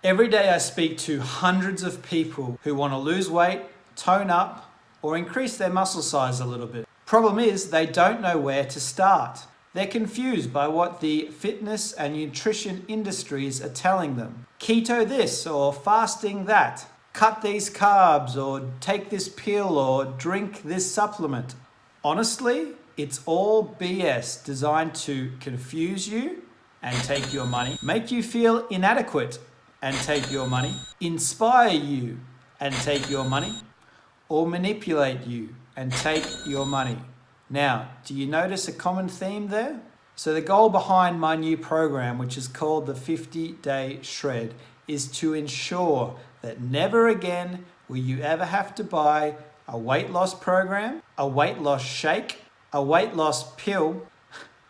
Every day I speak to hundreds of people who want to lose weight, tone up, or increase their muscle size a little bit. Problem is, they don't know where to start. They're confused by what the fitness and nutrition industries are telling them. Keto this or fasting that. Cut these carbs or take this pill or drink this supplement. Honestly, it's all BS designed to confuse you and take your money, make you feel inadequate and take your money, inspire you and take your money, or manipulate you and take your money. Now, do you notice a common theme there? So the goal behind my new program, which is called the 50-Day Shred, is to ensure that never again will you ever have to buy a weight loss program, a weight loss shake, a weight loss pill,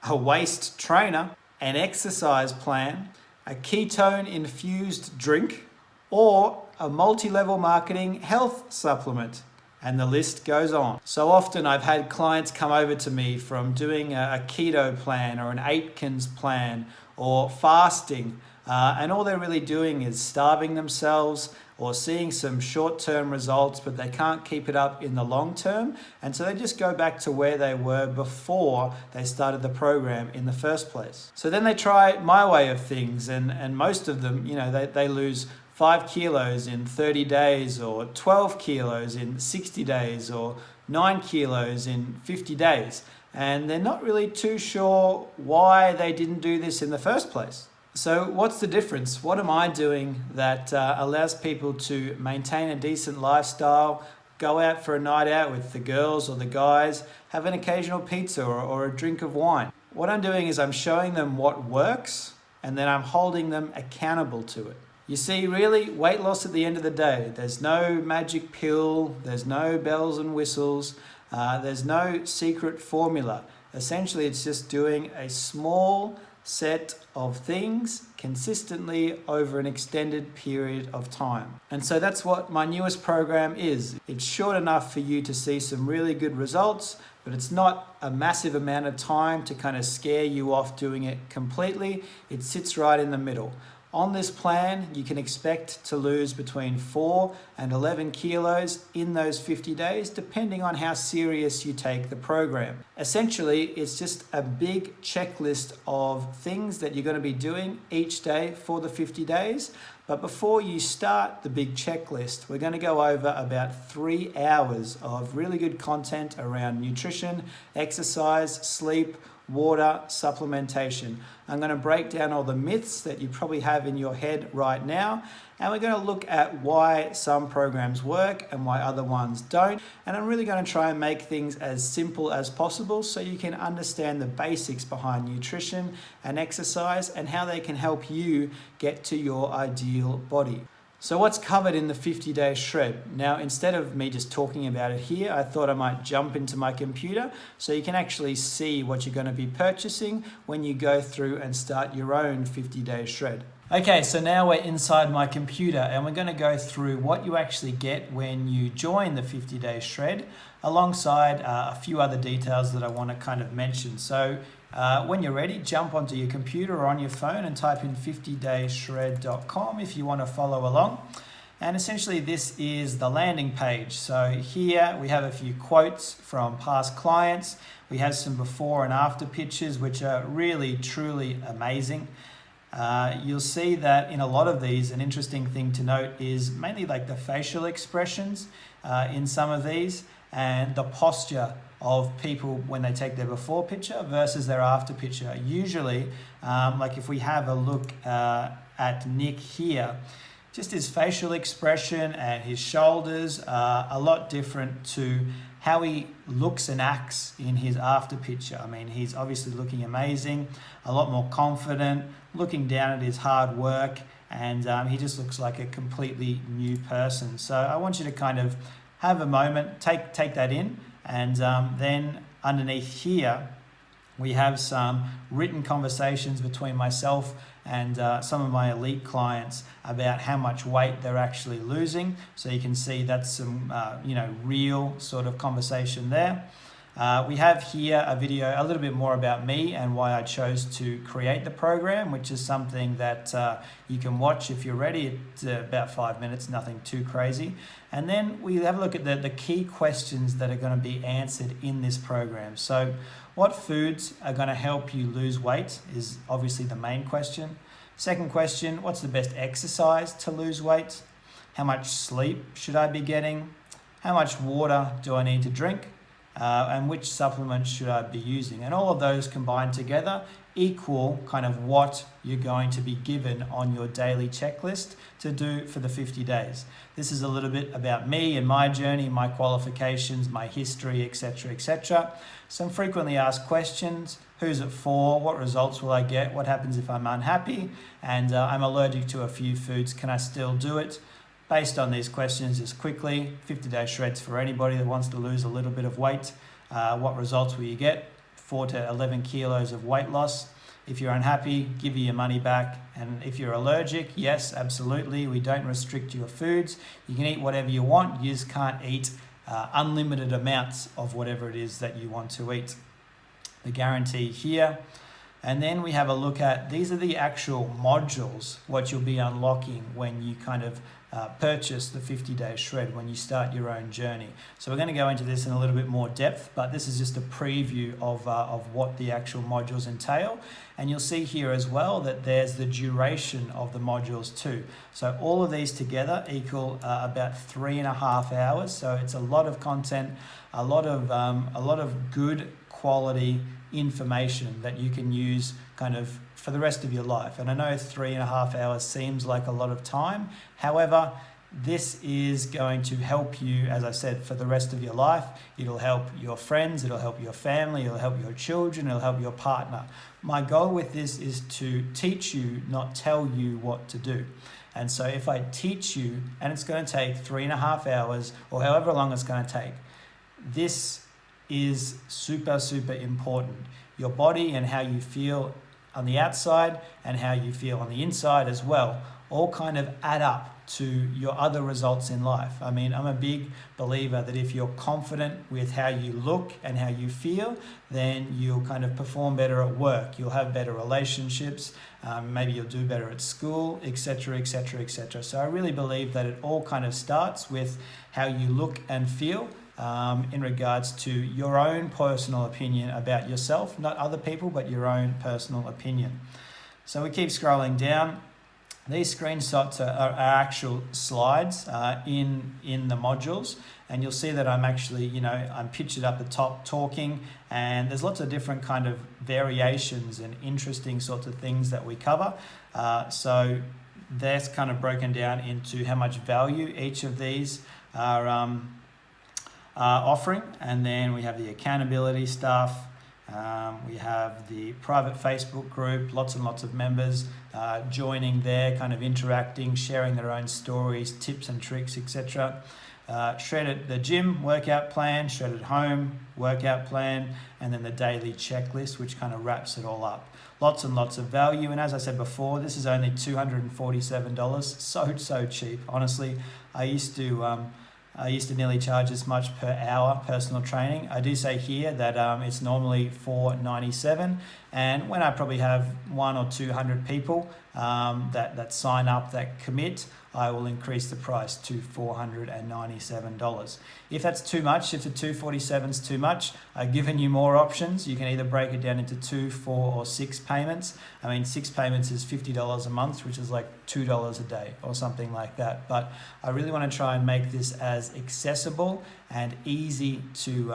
a waist trainer, an exercise plan, a ketone-infused drink, or a multi-level marketing health supplement. And the list goes on. So often I've had clients come over to me from doing a keto plan or an Atkins plan or fasting, and all they're really doing is starving themselves or seeing some short-term results, but they can't keep it up in the long term. And so they just go back to where they were before they started the program in the first place. So then they try my way of things, and most of them, they lose 5 kilos in 30 days or 12 kilos in 60 days or 9 kilos in 50 days. And they're not really too sure why they didn't do this in the first place. So what's the difference? What am I doing that allows people to maintain a decent lifestyle, go out for a night out with the girls or the guys, have an occasional pizza or a drink of wine? What I'm doing is I'm showing them what works, and then I'm holding them accountable to it. You see, really, weight loss at the end of the day, there's no magic pill, there's no bells and whistles, there's no secret formula. Essentially, it's just doing a small set of things consistently over an extended period of time. And so that's what my newest program is. It's short enough for you to see some really good results, but it's not a massive amount of time to kind of scare you off doing it completely. It sits right in the middle. On this plan, you can expect to lose between 4 and 11 kilos in those 50 days, depending on how serious you take the program. Essentially, it's just a big checklist of things that you're going to be doing each day for the 50 days. But before you start the big checklist, we're going to go over about 3 hours of really good content around nutrition, exercise, sleep, water, supplementation. I'm going to break down all the myths that you probably have in your head right now, and we're going to look at why some programs work and why other ones don't. And I'm really going to try and make things as simple as possible so you can understand the basics behind nutrition and exercise and how they can help you get to your ideal body. So what's covered in the 50-Day Shred? Now, instead of me just talking about it here, I thought I might jump into my computer so you can actually see what you're going to be purchasing when you go through and start your own 50-Day Shred. Okay, so now we're inside my computer and we're going to go through what you actually get when you join the 50-Day Shred, alongside a few other details that I want to kind of mention. So when you're ready, jump onto your computer or on your phone and type in 50dayshred.com if you want to follow along. And essentially this is the landing page. So here we have a few quotes from past clients. We have some before and after pictures, which are really, truly amazing. You'll see that in a lot of these, an interesting thing to note is mainly like the facial expressions in some of these, and the posture of people when they take their before picture versus their after picture. Usually, like if we have a look at Nick here, just his facial expression and his shoulders are a lot different to how he looks and acts in his after picture. I mean, he's obviously looking amazing, a lot more confident, looking down at his hard work, and he just looks like a completely new person. So I want you to kind of have a moment, take that in, and then underneath here, we have some written conversations between myself and some of my elite clients about how much weight they're actually losing. So you can see that's some real sort of conversation there. We have here a video a little bit more about me and why I chose to create the program, which is something that you can watch if you're ready. It's about 5 minutes, nothing too crazy. And then we have a look at the key questions that are going to be answered in this program. So what foods are going to help you lose weight is obviously the main question. Second question, what's the best exercise to lose weight? How much sleep should I be getting? How much water do I need to drink? And which supplements should I be using? And all of those combined together equal kind of what you're going to be given on your daily checklist to do for the 50 days. This is a little bit about me and my journey, my qualifications, my history, etc., etc. Some frequently asked questions: who's it for? What results will I get? What happens if I'm unhappy? And I'm allergic to a few foods. Can I still do it? Based on these questions, just quickly, 50-day shreds for anybody that wants to lose a little bit of weight. What results will you get? 4 to 11 kilos of weight loss. If you're unhappy, give you your money back. And if you're allergic, yes, absolutely. We don't restrict your foods. You can eat whatever you want. You just can't eat unlimited amounts of whatever it is that you want to eat. The guarantee here. And then we have a look at, these are the actual modules, what you'll be unlocking when you kind of purchase the 50-day shred, when you start your own journey. So we're going to go into this in a little bit more depth, but this is just a preview of what the actual modules entail. And you'll see here as well that there's the duration of the modules too. So all of these together equal about 3.5 hours. So it's a lot of content, a lot of good quality information that you can use kind of for the rest of your life. And I know 3.5 hours seems like a lot of time. However, this is going to help you, as I said, for the rest of your life. It'll help your friends, it'll help your family, it'll help your children, it'll help your partner. My goal with this is to teach you, not tell you what to do. And so if I teach you, and it's going to take 3.5 hours or however long it's going to take, this is super, super important. Your body and how you feel on the outside and how you feel on the inside as well, all kind of add up to your other results in life. I mean, I'm a big believer that if you're confident with how you look and how you feel, then you'll kind of perform better at work. You'll have better relationships. Maybe you'll do better at school, etc., etc., etc. So I really believe that it all kind of starts with how you look and feel. In regards to your own personal opinion about yourself, not other people, but your own personal opinion. So we keep scrolling down. These screenshots are actual slides in the modules, and you'll see that I'm actually, I'm pictured up the top talking, and there's lots of different kind of variations and interesting sorts of things that we cover. So that's kind of broken down into how much value each of these are offering. And then we have the accountability stuff. We have the private Facebook group, lots and lots of members joining there, kind of interacting, sharing their own stories, tips and tricks, etc. Shredded the gym workout plan, shredded home workout plan, and then the daily checklist, which kind of wraps it all up. Lots and lots of value. And as I said before, this is only $247. So cheap. Honestly, I used to nearly charge this much per hour personal training. I do say here that it's normally $497, and when I probably have 100 or 200 people that sign up, that commit, I will increase the price to $497. If that's too much, if the $247 is too much, I've given you more options. You can either break it down into 2, 4, or 6 payments. I mean, 6 payments is $50 a month, which is like $2 a day or something like that. But I really want to try and make this as accessible and easy to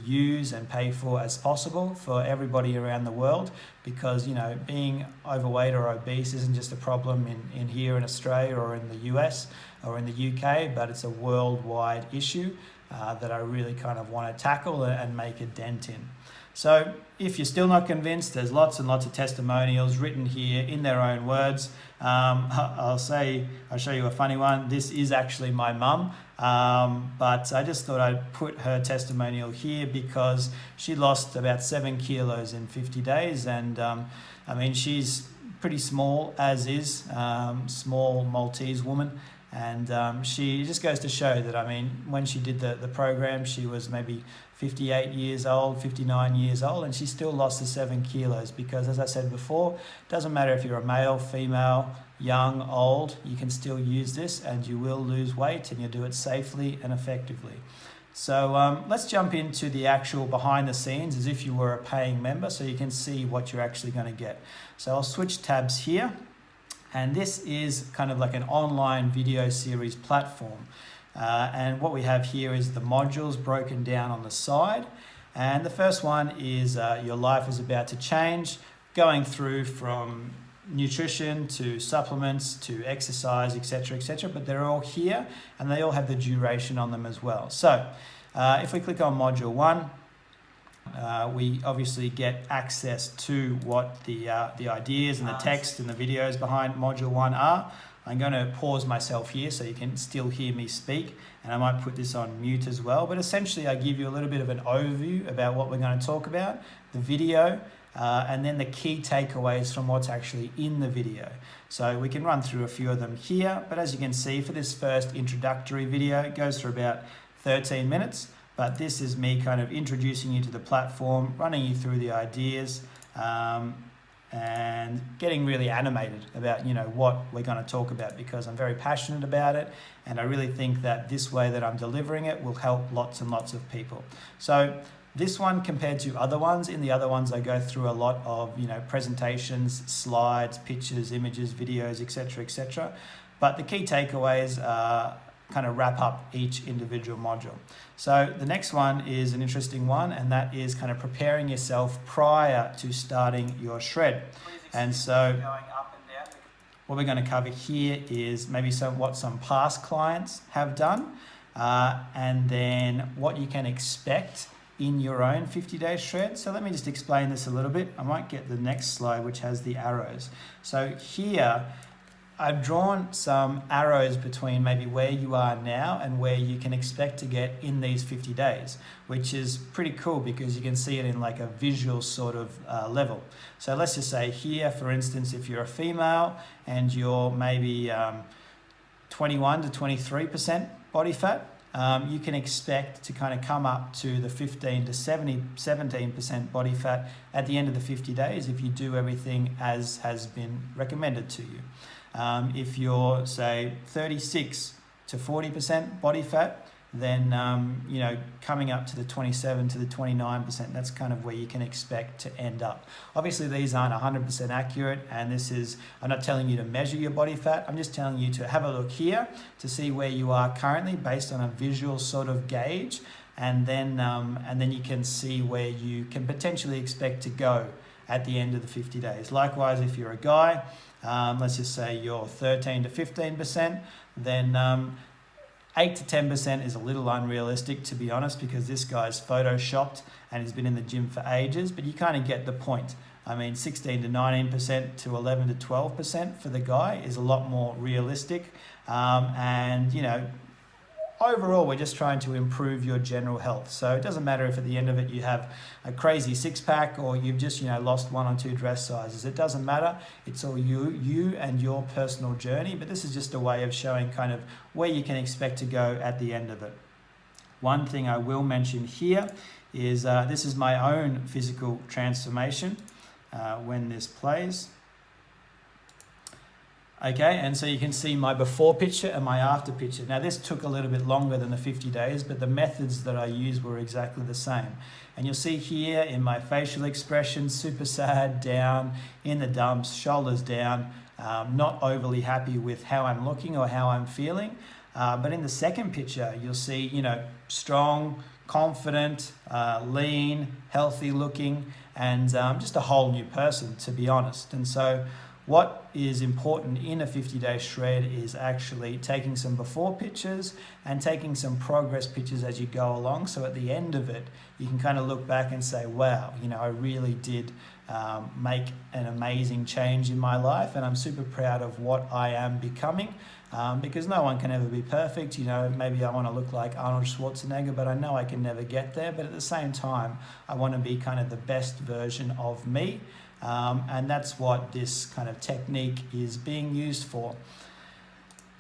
use and pay for as possible for everybody around the world, because being overweight or obese isn't just a problem in here in Australia or in the US or in the UK, but it's a worldwide issue that I really kind of want to tackle and make a dent in. So if you're still not convinced, there's lots and lots of testimonials written here in their own words. I'll show you a funny one. This is actually my mum, but I just thought I'd put her testimonial here because she lost about 7 kilos in 50 days. And I mean, she's pretty small as is, small Maltese woman. And she just goes to show that, I mean, when she did the program, she was maybe 58 years old, 59 years old, and she still lost the 7 kilos because, as I said before, it doesn't matter if you're a male, female, young, old, you can still use this and you will lose weight, and you'll do it safely and effectively. So let's jump into the actual behind the scenes as if you were a paying member, so you can see what you're actually going to get. So I'll switch tabs here, and this is kind of like an online video series platform. And what we have here is the modules broken down on the side. And the first one is your life is about to change, going through from nutrition to supplements to exercise, etc., but they're all here and they all have the duration on them as well. So if we click on module 1, we obviously get access to what the ideas and the text and the videos behind module 1 are. I'm going to pause myself here so you can still hear me speak, and I might put this on mute as well, but essentially I give you a little bit of an overview about what we're going to talk about, the video, and then the key takeaways from what's actually in the video. So we can run through a few of them here, but as you can see, for this first introductory video, it goes for about 13 minutes, but this is me kind of introducing you to the platform, running you through the ideas, and getting really animated about, you know, what we're going to talk about, because I'm very passionate about it, and I really think that this way that I'm delivering it will help lots and lots of people. So this one, compared to other ones, in the other ones I go through a lot of, you know, presentations, slides, pictures, images, videos, etc., but the key takeaways kind of wrap up each individual module. So the next one is an interesting one, and that is kind of preparing yourself prior to starting your shred. And so what we're going to cover here is maybe what some past clients have done, and then what you can expect in your own 50-day shred. So let me just explain this a little bit. I might get the next slide, which has the arrows. So here I've drawn some arrows between maybe where you are now and where you can expect to get in these 50 days, which is pretty cool because you can see it in like a visual sort of level. So let's just say here, for instance, if you're a female and you're maybe 21 to 23% body fat, you can expect to kind of come up to the 15 to 17% body fat at the end of the 50 days if you do everything as has been recommended to you. If you're, say, 36 to 40% body fat, then, you know, coming up to the 27 to the 29%, that's kind of where you can expect to end up. Obviously, these aren't 100% accurate, and this is, I'm not telling you to measure your body fat, I'm just telling you to have a look here to see where you are currently based on a visual sort of gauge, and then you can see where you can potentially expect to go at the end of the 50 days. Likewise, if you're a guy, let's just say you're 13 to 15%, then 8 to 10% is a little unrealistic, to be honest, because this guy's photoshopped and he's been in the gym for ages, but you kind of get the point. I mean, 16 to 19% to 11 to 12% for the guy is a lot more realistic. And, you know, overall, we're just trying to improve your general health. So it doesn't matter if at the end of it you have a crazy six-pack or you've just, you know, lost 1 or 2 dress sizes. It doesn't matter. It's all you and your personal journey. But this is just a way of showing kind of where you can expect to go at the end of it. One thing I will mention here is this is my own physical transformation when this plays. Okay, and so you can see my before picture and my after picture. Now this took a little bit longer than the 50 days, but the methods that I used were exactly the same. And you'll see here in my facial expression, super sad, down, in the dumps, shoulders down, not overly happy with how I'm looking or how I'm feeling. But in the second picture, you'll see, you know, strong, confident, lean, healthy looking, and just a whole new person, to be honest. And so what is important in a 50-day shred is actually taking some before pictures and taking some progress pictures as you go along. So at the end of it, you can kind of look back and say, wow, you know, I really did make an amazing change in my life, and I'm super proud of what I am becoming. Because no one can ever be perfect. You know, maybe I want to look like Arnold Schwarzenegger, but I know I can never get there. But at the same time, I want to be kind of the best version of me. And that's what this kind of technique is being used for.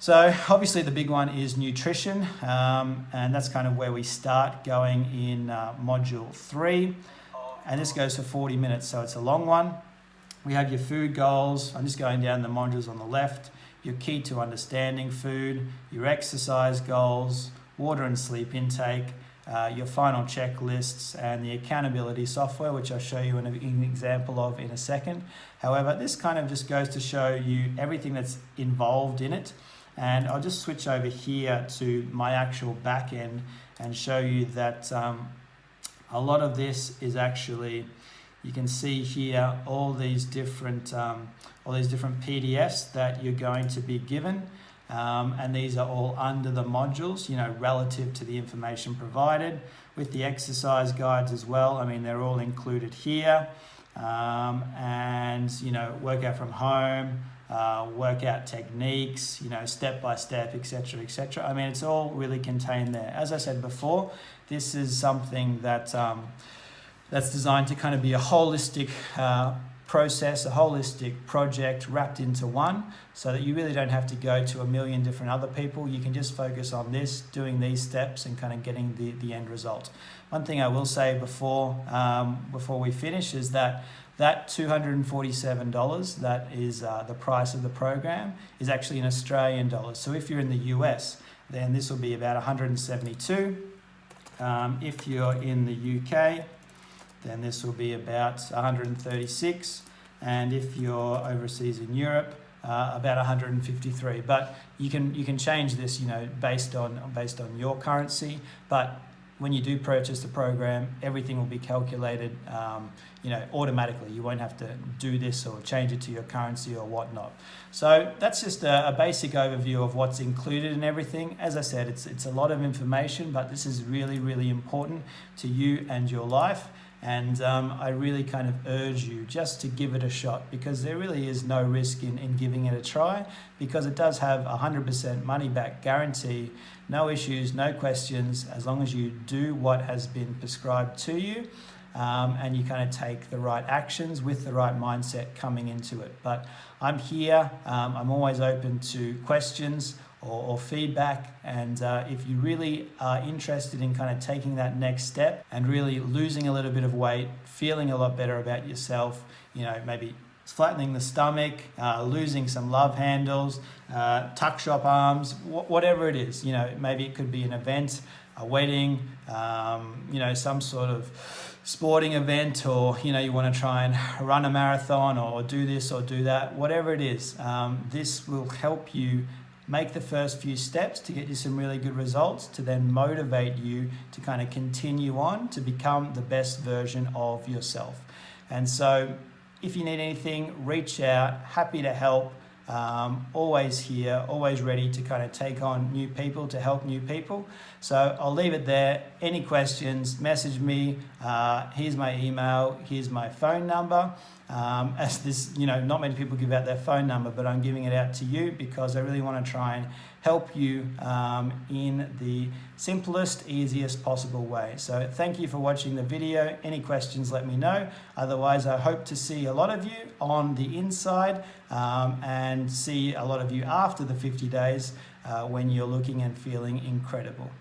So obviously the big one is nutrition, and that's kind of where we start going in module 3, and this goes for 40 minutes, so it's a long one. We have your food goals. I'm just going down the modules on the left. Your key to understanding food, your exercise goals, water and sleep intake, your final checklists, and the accountability software, which I'll show you an example of in a second. However, this kind of just goes to show you everything that's involved in it. And I'll just switch over here to my actual back end and show you that a lot of this is actually, you can see here all these different PDFs that you're going to be given, and these are all under the modules, you know, relative to the information provided, with the exercise guides as well. I mean, they're all included here, and you know, workout from home, workout techniques, you know, step by step, etc., etc. I mean, it's all really contained there. As I said before, this is something that that's designed to kind of be a holistic process, a holistic project wrapped into one, so that you really don't have to go to a million different other people. You can just focus on this, doing these steps, and kind of getting the end result. One thing I will say before we finish is that $247, that is the price of the program, is actually in Australian dollars. So if you're in the US, then this will be about $172. If you're in the UK, then this will be about 136, and if you're overseas in Europe, about 153. But you can change this, you know, based on your currency. But when you do purchase the program, everything will be calculated, you know, automatically. You won't have to do this or change it to your currency or whatnot. So that's just a basic overview of what's included in everything. As I said, it's a lot of information, but this is really, really important to you and your life. And I really kind of urge you just to give it a shot, because there really is no risk in giving it a try, because it does have 100% money back guarantee, no issues, no questions, as long as you do what has been prescribed to you, and you kind of take the right actions with the right mindset coming into it. But I'm here, I'm always open to questions or feedback, and if you really are interested in kind of taking that next step and really losing a little bit of weight, feeling a lot better about yourself, you know, maybe flattening the stomach, losing some love handles, tuck shop arms, whatever it is, you know, maybe it could be an event, a wedding, you know, some sort of sporting event, or you know, you want to try and run a marathon or do this or do that, whatever it is, this will help you make the first few steps to get you some really good results, to then motivate you to kind of continue on to become the best version of yourself. And so if you need anything, reach out, happy to help, always here, always ready to kind of take on new people, to help new people. So I'll leave it there. Any questions, message me. Here's my email, here's my phone number. As this, you know, not many people give out their phone number, but I'm giving it out to you because I really want to try and help you in the simplest, easiest possible way. So thank you for watching the video. Any questions, let me know. Otherwise, I hope to see a lot of you on the inside, and see a lot of you after the 50 days when you're looking and feeling incredible.